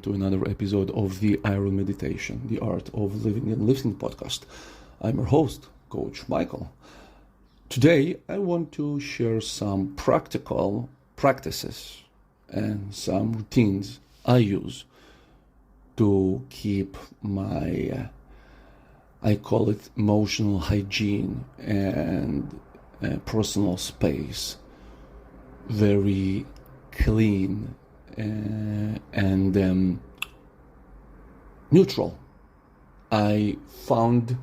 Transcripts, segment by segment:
to another episode of the Iron Meditation, the Art of Living and Lifting podcast. I'm your host, Coach Michael. Today, I want to share some practical practices and some routines I use to keep my, I call it emotional hygiene and personal space very clean and neutral. I found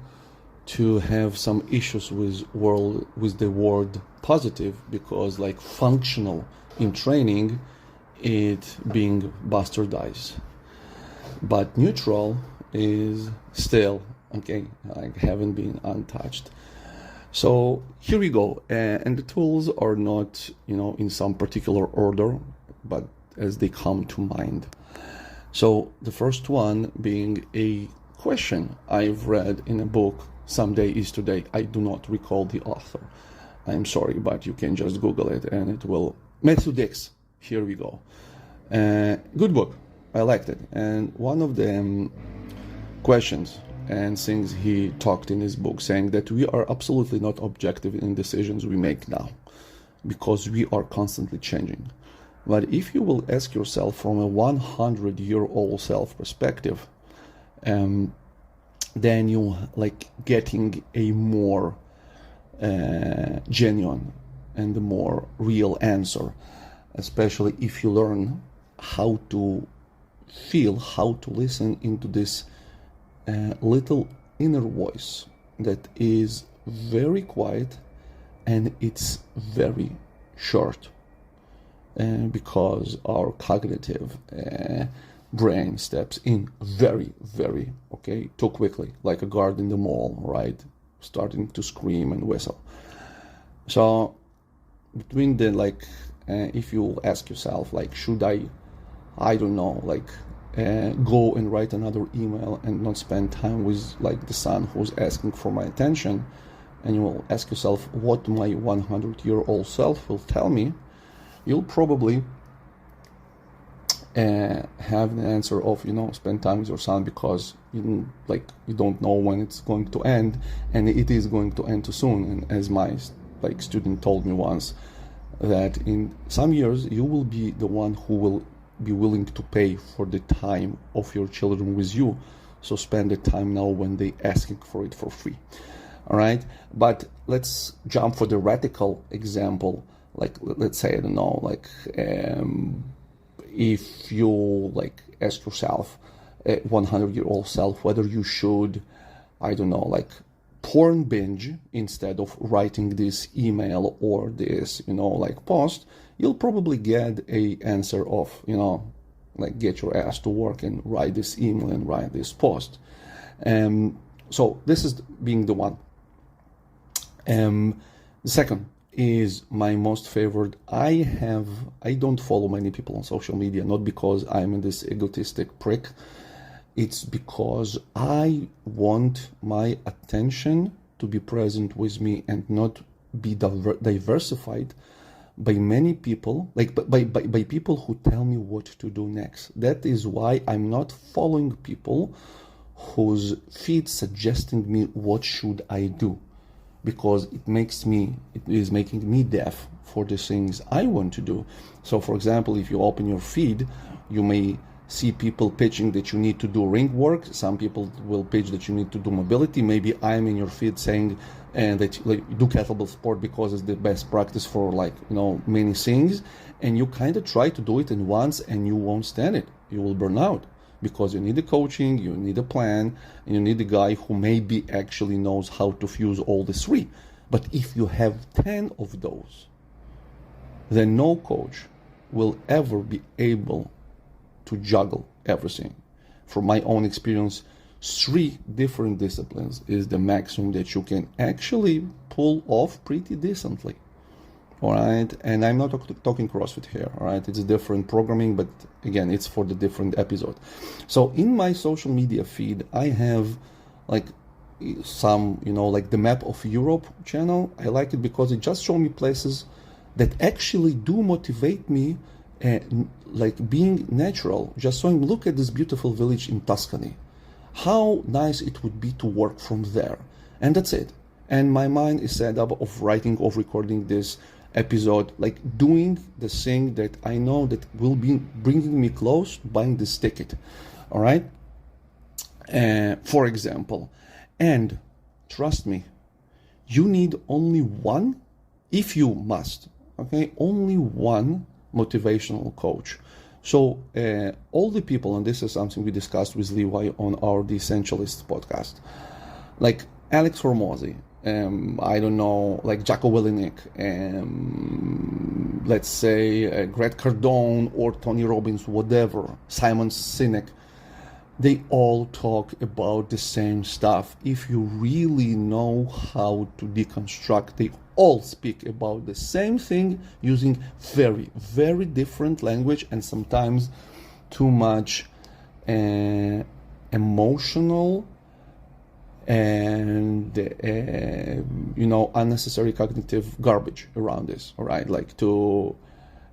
to have some issues with the word positive because, like, functional in training, it being bastardized, but neutral is still okay. Like, haven't been untouched. So here we go, and the tools are not, in some particular order, but as they come to mind. So the first one being a question I've read in a book, Someday is Today. I do not recall the author. I'm sorry, but you can just Google it and it will. Matthew Dicks. Here we go. Good book. I liked it. And one of the questions and things he talked in his book, saying that we are absolutely not objective in decisions we make now because we are constantly changing. But if you will ask yourself from a 100-year-old self perspective, then you like getting a more genuine and a more real answer, especially if you learn how to feel, how to listen into this little inner voice that is very quiet and it's very short. Because our cognitive brain steps in very, very, too quickly, like a guard in the mall, right? Starting to scream and whistle. So between the, if you ask yourself, should I don't know, go and write another email and not spend time with, the son who's asking for my attention, and you will ask yourself what my 100-year-old self will tell me, you'll probably have an answer of, spend time with your son because you don't know when it's going to end, and it is going to end too soon. And as my student told me once, that in some years you will be the one who will be willing to pay for the time of your children with you. So spend the time now when they asking for it for free. All right, but let's jump for the radical example. Let's say, I don't know, if you ask yourself, 100-year-old self, whether you should, I don't know, porn binge instead of writing this email or this, post, you'll probably get a answer of, get your ass to work and write this email and write this post. So this is being the one. The second is my most favorite. I don't follow many people on social media, not because I'm this egotistic prick. It's because I want my attention to be present with me and not be diversified by many people, by people who tell me what to do next. That is why I'm not following people whose feed suggesting me what should I do, because it is making me deaf for the things I want to do. So for example, if you open your feed, you may see people pitching that you need to do ring work. Some people will pitch that you need to do mobility. Maybe I'm in your feed saying that do kettlebell sport because it's the best practice for many things. And you kind of try to do it in once and you won't stand it. You will burn out. Because you need a coaching, you need a plan, and you need a guy who maybe actually knows how to fuse all the three. But if you have 10 of those, then no coach will ever be able to juggle everything. From my own experience, 3 different disciplines is the maximum that you can actually pull off pretty decently. All right, and I'm not talking CrossFit here. All right, it's different programming, but again, it's for the different episode. So in my social media feed, I have some, the map of Europe channel. I like it because it just shows me places that actually do motivate me like being natural, just saying, look at this beautiful village in Tuscany. How nice it would be to work from there. And that's it. And my mind is set up of writing, of recording this episode, like doing the thing that I know that will be bringing me close to buying this ticket. All right? For example. And trust me, you need only one, if you must, okay, only one motivational coach. So all the people, and this is something we discussed with Levi on our The Essentialist podcast, like Alex Hormozy, I don't know, like Jocko Willink, let's say Grant Cardone or Tony Robbins, whatever, Simon Sinek, they all talk about the same stuff. If you really know how to deconstruct, they all speak about the same thing using very, very different language and sometimes too much emotional and unnecessary cognitive garbage around this. All right,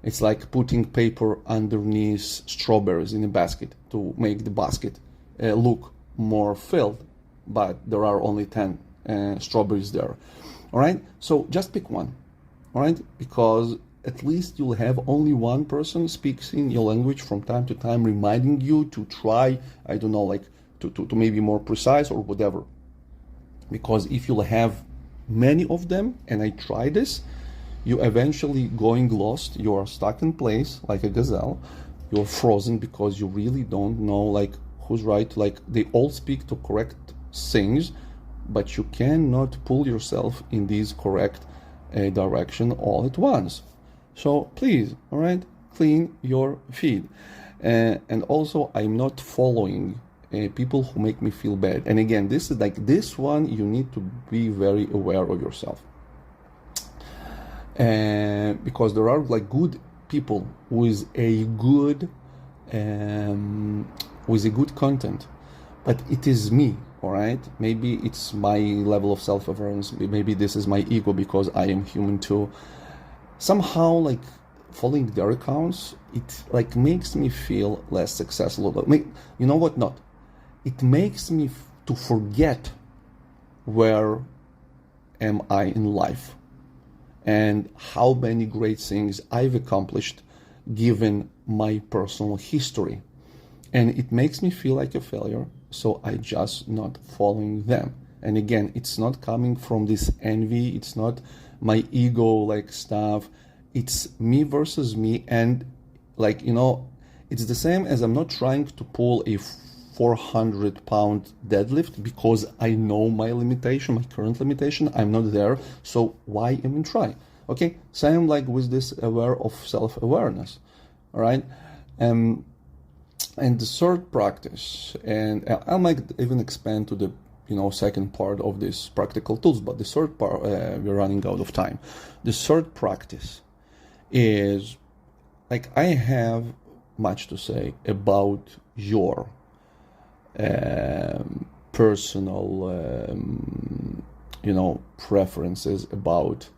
it's like putting paper underneath strawberries in a basket to make the basket look more filled, but there are only 10 strawberries there. All right, so just pick one. All right, because at least you'll have only one person speaking your language from time to time, reminding you to try, I don't know, like to maybe more precise or whatever. Because if you'll have many of them, and I try this, you eventually going lost, you are stuck in place like a gazelle, you're frozen because you really don't know like who's right, like they all speak to correct things, but you cannot pull yourself in this correct direction all at once. So please, all right, clean your feed. And also, I'm not following people who make me feel bad. And again, this is like this one, you need to be very aware of yourself. Because there are like good people with a good content, but it is me, all right? Maybe it's my level of self-awareness, maybe this is my ego because I am human too. Somehow like following their accounts, it like makes me feel less successful. You know what? Not. It makes me to forget where am I in life and how many great things I've accomplished given my personal history. And it makes me feel like a failure, so I just not following them. And again, it's not coming from this envy, it's not my ego like stuff, it's me versus me. And like, it's the same as I'm not trying to pull a 400-pound deadlift because I know my limitation, my current limitation, I'm not there, so why even try? Okay, same like with this aware of self-awareness, all right? And the third practice, and I might even expand to the second part of this practical tools, but the third part, we're running out of time. The third practice is, like, I have much to say about your personal preferences, about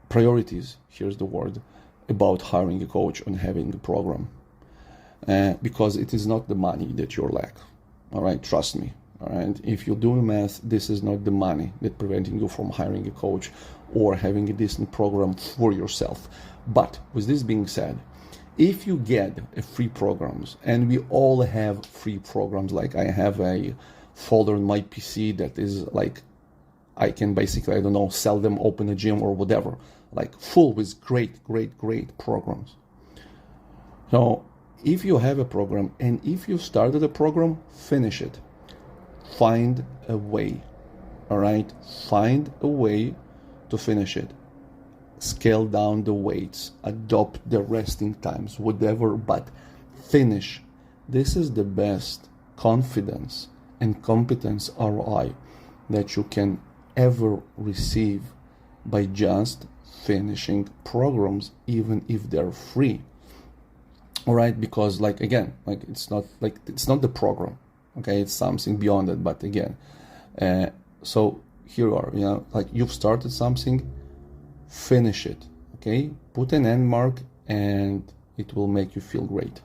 priorities, here's the word, about hiring a coach and having a program, because it is not the money that you lack, all right? Trust me, all right? If you do the math, this is not the money that preventing you from hiring a coach or having a decent program for yourself. But with this being said, if you get free programs, and we all have free programs, like I have a folder in my PC that is like, I can basically, I don't know, sell them, open a gym or whatever, like full with great programs. So if you have a program, and if you started a program, finish it. Find a way, all right? Find a way to finish it. Scale down the weights, adopt the resting times, whatever, but finish. This is the best confidence and competence ROI that you can ever receive by just finishing programs, even if they're free. All right, because like, again, like it's not the program, okay? It's something beyond it. But again, so here you are, like you've started something, finish it, okay? Put an end mark and it will make you feel great.